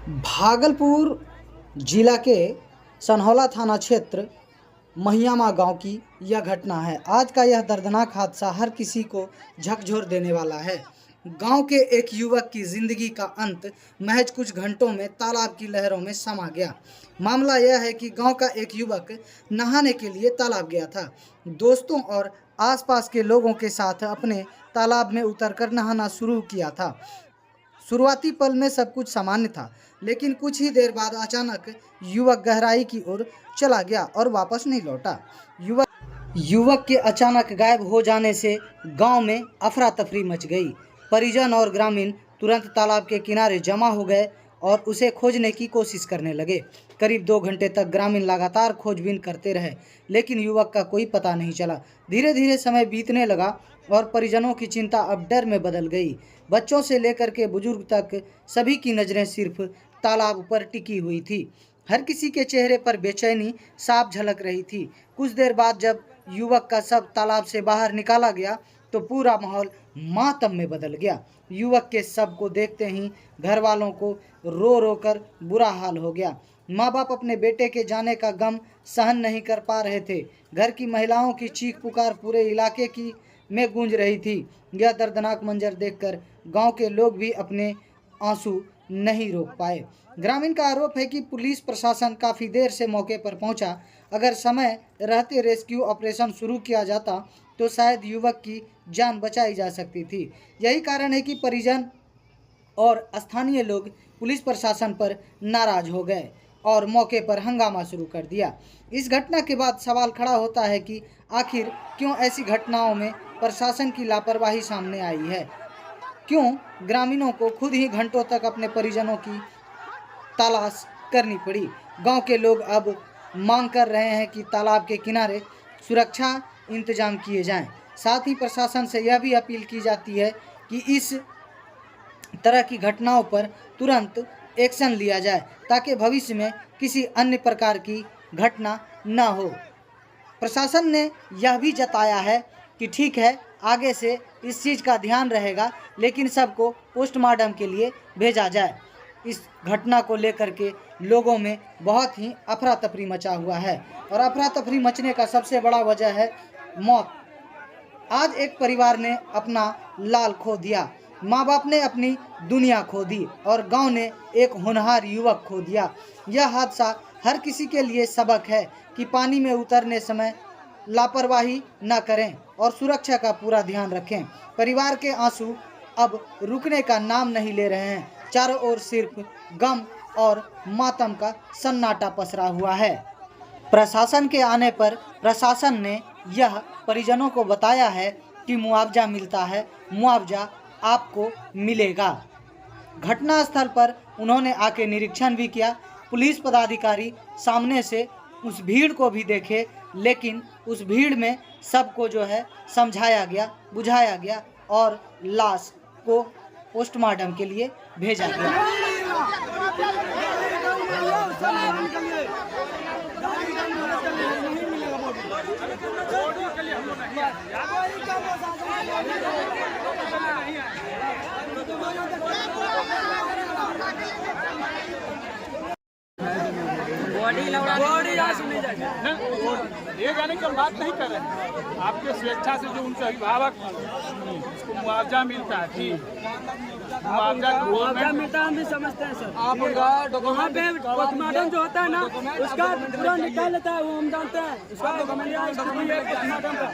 भागलपुर जिला के सनहौला थाना क्षेत्र महियामा गांव की यह घटना है। आज का यह दर्दनाक हादसा हर किसी को झकझोर देने वाला है। गांव के एक युवक की जिंदगी का अंत महज कुछ घंटों में तालाब की लहरों में समा गया। मामला यह है कि गांव का एक युवक नहाने के लिए तालाब गया था। दोस्तों और आसपास के लोगों के साथ अपने तालाब में उतरकर नहाना शुरू किया था। शुरुआती पल में सब कुछ सामान्य था, लेकिन कुछ ही देर बाद अचानक युवक गहराई की ओर चला गया और वापस नहीं लौटा। युवक के अचानक गायब हो जाने से गांव में अफरा तफरी मच गई। परिजन और ग्रामीण तुरंत तालाब के किनारे जमा हो गए और उसे खोजने की कोशिश करने लगे। करीब 2 घंटे तक ग्रामीण लगातार खोजबीन करते रहे, लेकिन युवक का कोई पता नहीं चला। धीरे धीरे समय बीतने लगा और परिजनों की चिंता अब डर में बदल गई। बच्चों से लेकर के बुजुर्ग तक सभी की नज़रें सिर्फ तालाब पर टिकी हुई थी। हर किसी के चेहरे पर बेचैनी साफ झलक रही थी। कुछ देर बाद जब युवक का शव तालाब से बाहर निकाला गया तो पूरा माहौल मातम में बदल गया। युवक के शव को देखते ही घर वालों को रो रो कर बुरा हाल हो गया। माँ बाप अपने बेटे के जाने का गम सहन नहीं कर पा रहे थे। घर की महिलाओं की चीख पुकार पूरे इलाके की में गूंज रही थी। यह दर्दनाक मंजर देखकर गांव के लोग भी अपने आंसू नहीं रोक पाए। ग्रामीण का आरोप है कि पुलिस प्रशासन काफ़ी देर से मौके पर पहुंचा। अगर समय रहते रेस्क्यू ऑपरेशन शुरू किया जाता तो शायद युवक की जान बचाई जा सकती थी। यही कारण है कि परिजन और स्थानीय लोग पुलिस प्रशासन पर नाराज हो गए और मौके पर हंगामा शुरू कर दिया। इस घटना के बाद सवाल खड़ा होता है कि आखिर क्यों ऐसी घटनाओं में प्रशासन की लापरवाही सामने आई है। क्यों ग्रामीणों को खुद ही घंटों तक अपने परिजनों की तलाश करनी पड़ी। गांव के लोग अब मांग कर रहे हैं कि तालाब के किनारे सुरक्षा इंतजाम किए जाएं। साथ ही प्रशासन से यह भी अपील की जाती है कि इस तरह की घटनाओं पर तुरंत एक्शन लिया जाए ताकि भविष्य में किसी अन्य प्रकार की घटना न हो। प्रशासन ने यह भी जताया है कि ठीक है, आगे से इस चीज़ का ध्यान रहेगा, लेकिन सबको पोस्टमार्टम के लिए भेजा जाए। इस घटना को लेकर के लोगों में बहुत ही अफरा तफरी मचा हुआ है और अफरा तफरी मचने का सबसे बड़ा वजह है मौत। आज एक परिवार ने अपना लाल खो दिया, माँ बाप ने अपनी दुनिया खो दी और गांव ने एक होनहार युवक खो दिया। यह हादसा हर किसी के लिए सबक है कि पानी में उतरने समय लापरवाही न करें और सुरक्षा का पूरा ध्यान रखें। परिवार के आंसू अब रुकने का नाम नहीं ले रहे हैं। चारों ओर सिर्फ गम और मातम का सन्नाटा पसरा हुआ है। प्रशासन के आने पर प्रशासन ने यह परिजनों को बताया है कि मुआवजा मिलता है, मुआवजा आपको मिलेगा। घटनास्थल पर उन्होंने आके निरीक्षण भी किया। पुलिस पदाधिकारी सामने से उस भीड़ को भी देखे, लेकिन उस भीड़ में सबको जो है समझाया गया, बुझाया गया और लाश को पोस्टमार्टम के लिए भेजा गया। ये जाने की हम बात नहीं कर रहे हैं। आपके स्वेच्छा से जो उनके अभिभावक उसको मुआवजा मिलता है, ठीक, मुआवजा मिलता है, हम भी समझते हैं सर। आप वहाँ पे पोस्टमार्टम जो होता है ना, उसका पूरा निकाल लेता है, वो हम जानते हैं। उसका पोस्टमार्टम का कोई काम नहीं है।